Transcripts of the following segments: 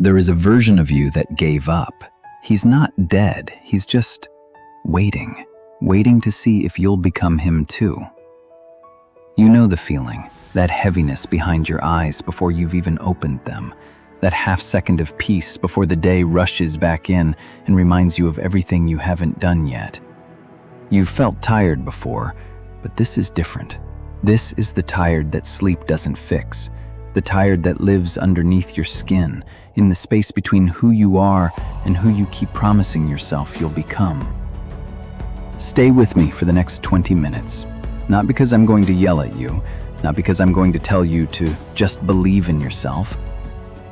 There is a version of you that gave up. He's not dead, he's just waiting to see if you'll become him too. You know the feeling, that heaviness behind your eyes before you've even opened them, that half second of peace before the day rushes back in and reminds you of everything you haven't done yet. You've felt tired before, but this is different. This is the tired that sleep doesn't fix, the tired that lives underneath your skin, in the space between who you are and who you keep promising yourself you'll become. Stay with me for the next 20 minutes. Not because I'm going to yell at you, not because I'm going to tell you to just believe in yourself,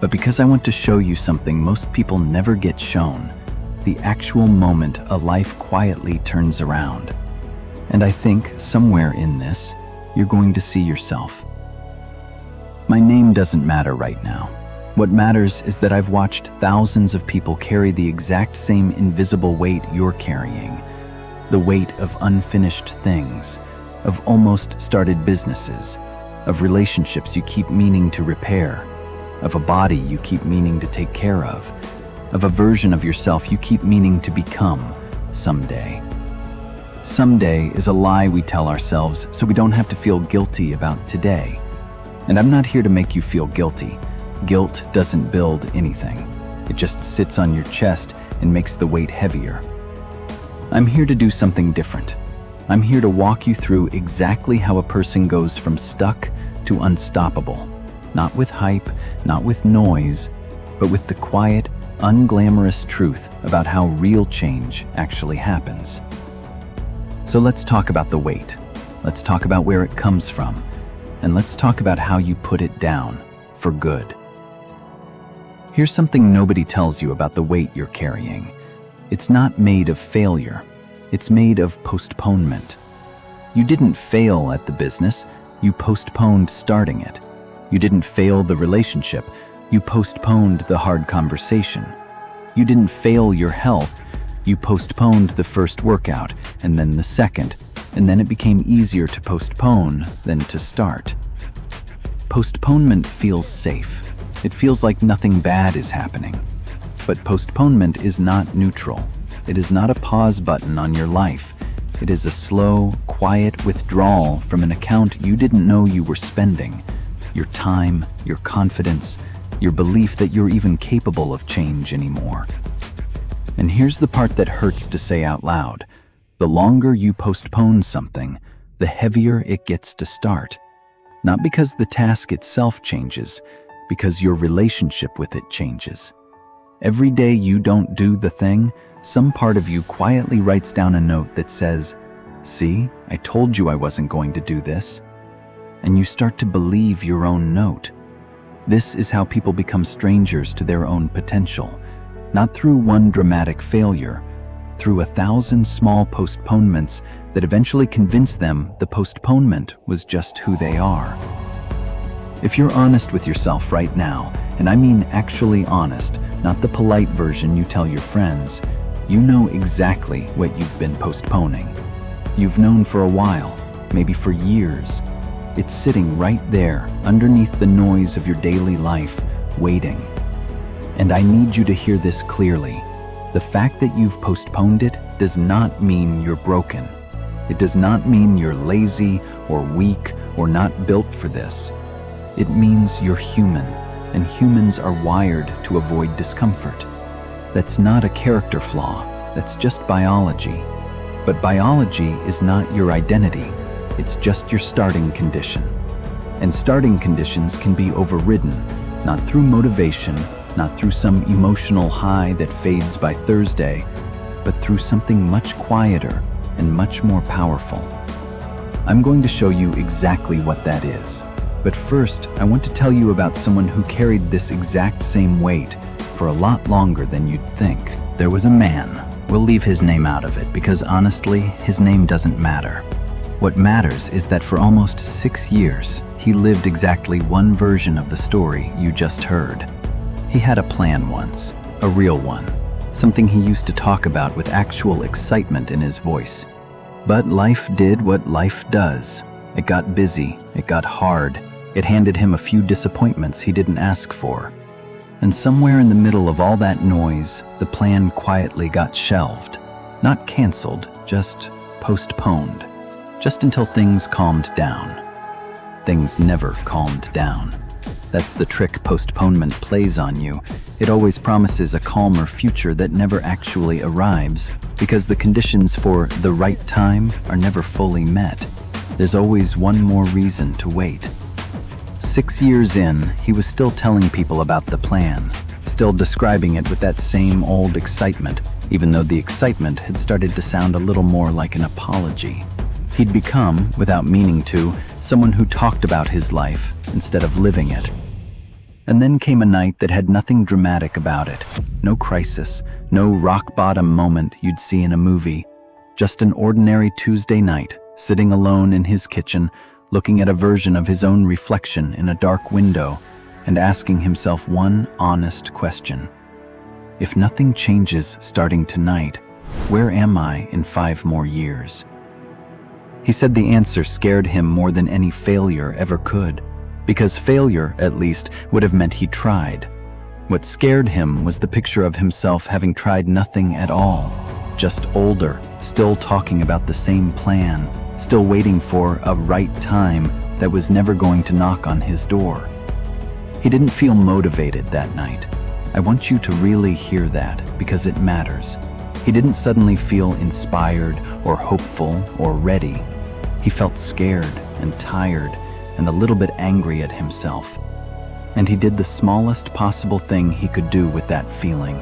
but because I want to show you something most people never get shown, the actual moment a life quietly turns around. And I think somewhere in this, you're going to see yourself. My name doesn't matter right now. What matters is that I've watched thousands of people carry the exact same invisible weight you're carrying. The weight of unfinished things, of almost started businesses, of relationships you keep meaning to repair, of a body you keep meaning to take care of a version of yourself you keep meaning to become someday. Someday is a lie we tell ourselves so we don't have to feel guilty about today. And I'm not here to make you feel guilty. Guilt doesn't build anything. It just sits on your chest and makes the weight heavier. I'm here to do something different. I'm here to walk you through exactly how a person goes from stuck to unstoppable. Not with hype, not with noise, but with the quiet, unglamorous truth about how real change actually happens. So let's talk about the weight. Let's talk about where it comes from. And let's talk about how you put it down for good. Here's something nobody tells you about the weight you're carrying. It's not made of failure. It's made of postponement. You didn't fail at the business. You postponed starting it. You didn't fail the relationship. You postponed the hard conversation. You didn't fail your health. You postponed the first workout, and then the second, and then it became easier to postpone than to start. Postponement feels safe. It feels like nothing bad is happening. But postponement is not neutral. It is not a pause button on your life. It is a slow, quiet withdrawal from an account you didn't know you were spending. Your time, your confidence, your belief that you're even capable of change anymore. And here's the part that hurts to say out loud. The longer you postpone something, the heavier it gets to start. Not because the task itself changes, because your relationship with it changes. Every day you don't do the thing, some part of you quietly writes down a note that says, "See, I told you I wasn't going to do this." And you start to believe your own note. This is how people become strangers to their own potential, not through one dramatic failure, through 1,000 small postponements that eventually convince them the postponement was just who they are. If you're honest with yourself right now, and I mean actually honest, not the polite version you tell your friends, you know exactly what you've been postponing. You've known for a while, maybe for years. It's sitting right there, underneath the noise of your daily life, waiting. And I need you to hear this clearly. The fact that you've postponed it does not mean you're broken. It does not mean you're lazy or weak or not built for this. It means you're human, and humans are wired to avoid discomfort. That's not a character flaw, that's just biology. But biology is not your identity, it's just your starting condition. And starting conditions can be overridden, not through motivation, not through some emotional high that fades by Thursday, but through something much quieter and much more powerful. I'm going to show you exactly what that is. But first, I want to tell you about someone who carried this exact same weight for a lot longer than you'd think. There was a man. We'll leave his name out of it because honestly, his name doesn't matter. What matters is that for almost 6 years, he lived exactly one version of the story you just heard. He had a plan once, a real one, something he used to talk about with actual excitement in his voice. But life did what life does. It got busy, it got hard, it handed him a few disappointments he didn't ask for. And somewhere in the middle of all that noise, the plan quietly got shelved. Not canceled, just postponed. Just until things calmed down. Things never calmed down. That's the trick postponement plays on you. It always promises a calmer future that never actually arrives, because the conditions for the right time are never fully met. There's always one more reason to wait. 6 years in, he was still telling people about the plan, still describing it with that same old excitement, even though the excitement had started to sound a little more like an apology. He'd become, without meaning to, someone who talked about his life instead of living it. And then came a night that had nothing dramatic about it. No crisis, no rock-bottom moment you'd see in a movie. Just an ordinary Tuesday night, sitting alone in his kitchen, looking at a version of his own reflection in a dark window, and asking himself one honest question. If nothing changes starting tonight, where am I in 5 more years? He said the answer scared him more than any failure ever could, because failure, at least, would have meant he tried. What scared him was the picture of himself having tried nothing at all, just older, still talking about the same plan, still waiting for a right time that was never going to knock on his door. He didn't feel motivated that night. I want you to really hear that, because it matters. He didn't suddenly feel inspired or hopeful or ready. He felt scared and tired and a little bit angry at himself. And he did the smallest possible thing he could do with that feeling.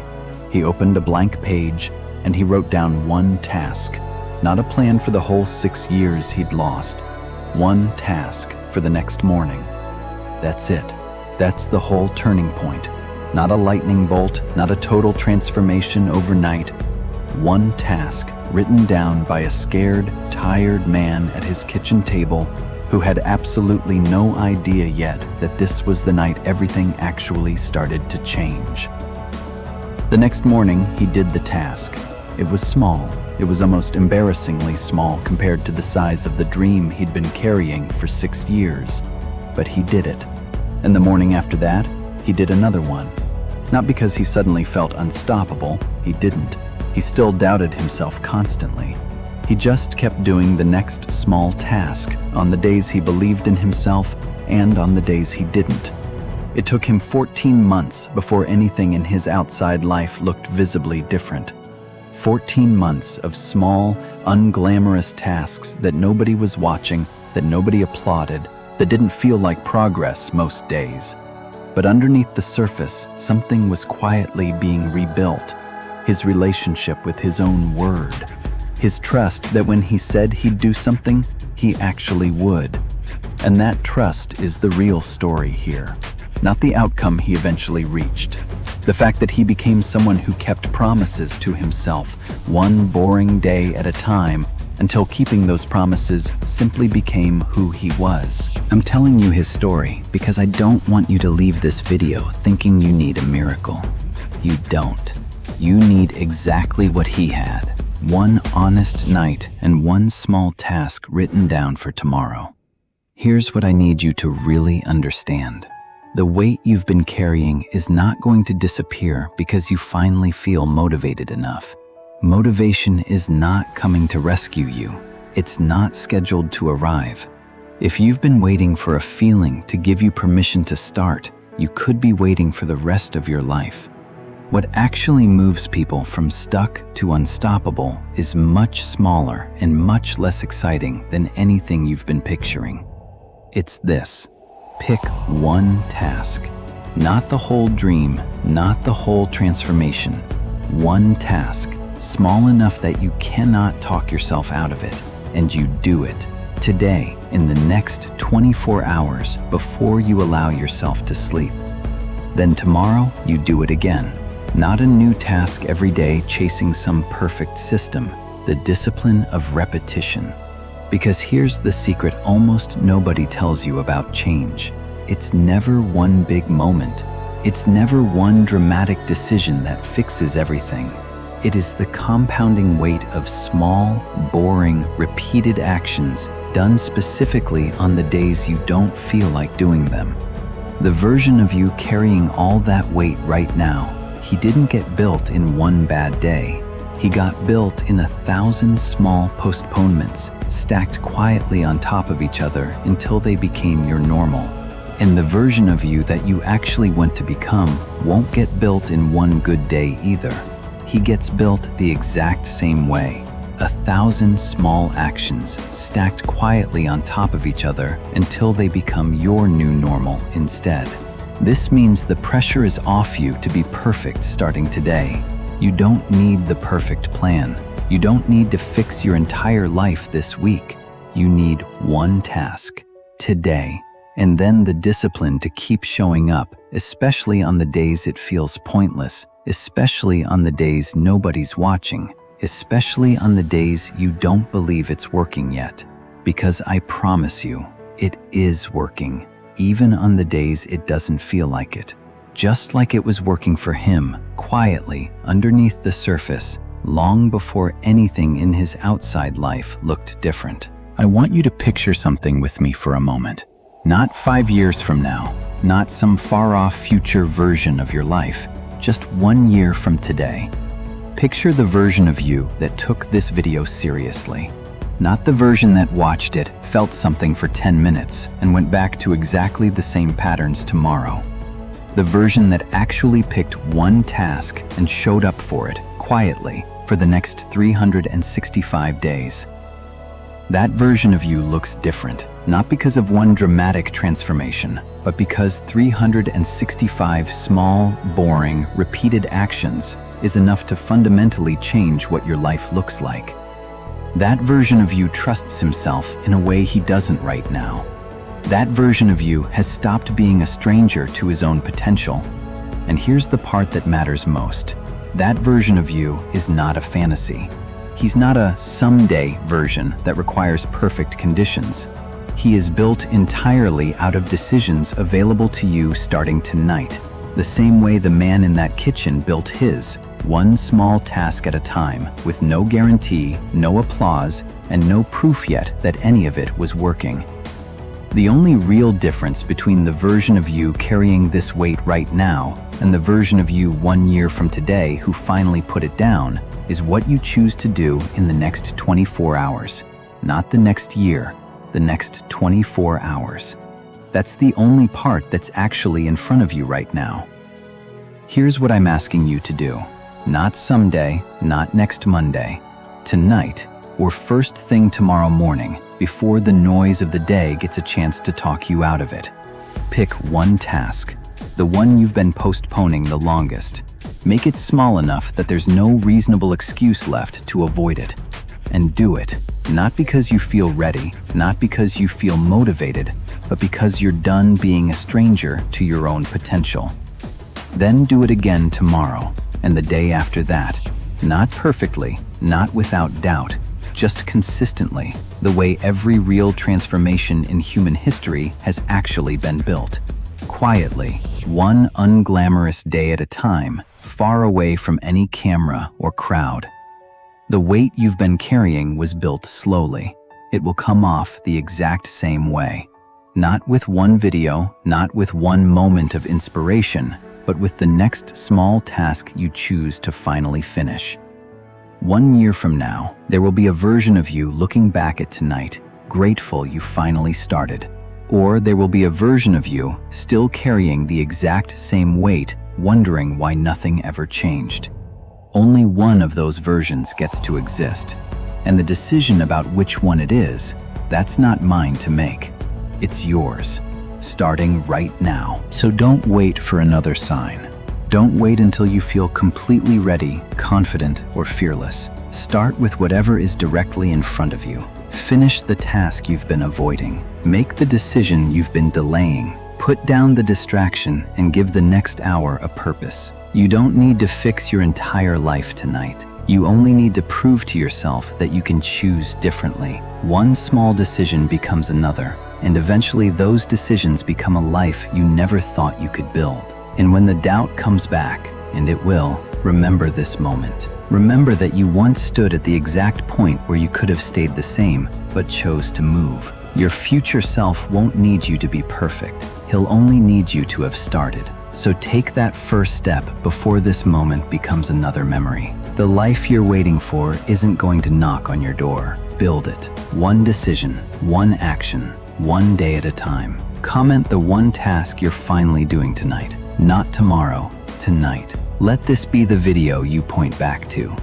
He opened a blank page and he wrote down one task, not a plan for the whole 6 years he'd lost. One task for the next morning. That's it. That's the whole turning point. Not a lightning bolt, not a total transformation overnight. One task written down by a scared, tired man at his kitchen table who had absolutely no idea yet that this was the night everything actually started to change. The next morning, he did the task. It was small. It was almost embarrassingly small compared to the size of the dream he'd been carrying for 6 years. But he did it. And the morning after that, he did another one. Not because he suddenly felt unstoppable, he didn't. He still doubted himself constantly. He just kept doing the next small task on the days he believed in himself and on the days he didn't. It took him 14 months before anything in his outside life looked visibly different. 14 months of small, unglamorous tasks that nobody was watching, that nobody applauded, that didn't feel like progress most days. But underneath the surface, something was quietly being rebuilt. His relationship with his own word. His trust that when he said he'd do something, he actually would. And that trust is the real story here, not the outcome he eventually reached. The fact that he became someone who kept promises to himself, one boring day at a time, until keeping those promises simply became who he was. I'm telling you his story because I don't want you to leave this video thinking you need a miracle. You don't. You need exactly what he had. One honest night and one small task written down for tomorrow. Here's what I need you to really understand. The weight you've been carrying is not going to disappear because you finally feel motivated enough. Motivation is not coming to rescue you. It's not scheduled to arrive. If you've been waiting for a feeling to give you permission to start, you could be waiting for the rest of your life. What actually moves people from stuck to unstoppable is much smaller and much less exciting than anything you've been picturing. It's this. Pick one task. Not the whole dream, not the whole transformation. One task, small enough that you cannot talk yourself out of it, and you do it. Today, in the next 24 hours before you allow yourself to sleep. Then tomorrow, you do it again. Not a new task every day chasing some perfect system, the discipline of repetition. Because here's the secret almost nobody tells you about change. It's never one big moment. It's never one dramatic decision that fixes everything. It is the compounding weight of small, boring, repeated actions done specifically on the days you don't feel like doing them. The version of you carrying all that weight right now, he didn't get built in one bad day. He got built in 1,000 small postponements, stacked quietly on top of each other until they became your normal. And the version of you that you actually want to become won't get built in one good day either. He gets built the exact same way. 1,000 small actions stacked quietly on top of each other until they become your new normal instead. This means the pressure is off you to be perfect starting today. You don't need the perfect plan. You don't need to fix your entire life this week. You need one task, today, and then the discipline to keep showing up, especially on the days it feels pointless, especially on the days nobody's watching, especially on the days you don't believe it's working yet. Because I promise you, it is working, even on the days it doesn't feel like it. Just like it was working for him, quietly, underneath the surface, long before anything in his outside life looked different. I want you to picture something with me for a moment. Not 5 years from now, not some far-off future version of your life, just 1 year from today. Picture the version of you that took this video seriously. Not the version that watched it, felt something for 10 minutes, and went back to exactly the same patterns tomorrow. The version that actually picked one task and showed up for it, quietly, for the next 365 days. That version of you looks different, not because of one dramatic transformation, but because 365 small, boring, repeated actions is enough to fundamentally change what your life looks like. That version of you trusts himself in a way he doesn't right now. That version of you has stopped being a stranger to his own potential. And here's the part that matters most. That version of you is not a fantasy. He's not a someday version that requires perfect conditions. He is built entirely out of decisions available to you starting tonight, the same way the man in that kitchen built his, one small task at a time, with no guarantee, no applause, and no proof yet that any of it was working. The only real difference between the version of you carrying this weight right now and the version of you 1 year from today who finally put it down is what you choose to do in the next 24 hours. Not the next year, the next 24 hours. That's the only part that's actually in front of you right now. Here's what I'm asking you to do. Not someday, not next Monday. Tonight, or first thing tomorrow morning, before the noise of the day gets a chance to talk you out of it. Pick one task, the one you've been postponing the longest. Make it small enough that there's no reasonable excuse left to avoid it. And do it, not because you feel ready, not because you feel motivated, but because you're done being a stranger to your own potential. Then do it again tomorrow, and the day after that. Not perfectly, not without doubt, just consistently, the way every real transformation in human history has actually been built. Quietly, one unglamorous day at a time, far away from any camera or crowd. The weight you've been carrying was built slowly. It will come off the exact same way. Not with one video, not with one moment of inspiration, but with the next small task you choose to finally finish. 1 year from now, there will be a version of you looking back at tonight, grateful you finally started. Or there will be a version of you still carrying the exact same weight, wondering why nothing ever changed. Only one of those versions gets to exist. And the decision about which one it is, that's not mine to make. It's yours, starting right now. So don't wait for another sign. Don't wait until you feel completely ready, confident, or fearless. Start with whatever is directly in front of you. Finish the task you've been avoiding. Make the decision you've been delaying. Put down the distraction and give the next hour a purpose. You don't need to fix your entire life tonight. You only need to prove to yourself that you can choose differently. One small decision becomes another, and eventually those decisions become a life you never thought you could build. And when the doubt comes back, and it will, remember this moment. Remember that you once stood at the exact point where you could have stayed the same, but chose to move. Your future self won't need you to be perfect. He'll only need you to have started. So take that first step before this moment becomes another memory. The life you're waiting for isn't going to knock on your door. Build it. One decision, one action, one day at a time. Comment the one task you're finally doing tonight. Not tomorrow, tonight. Let this be the video you point back to.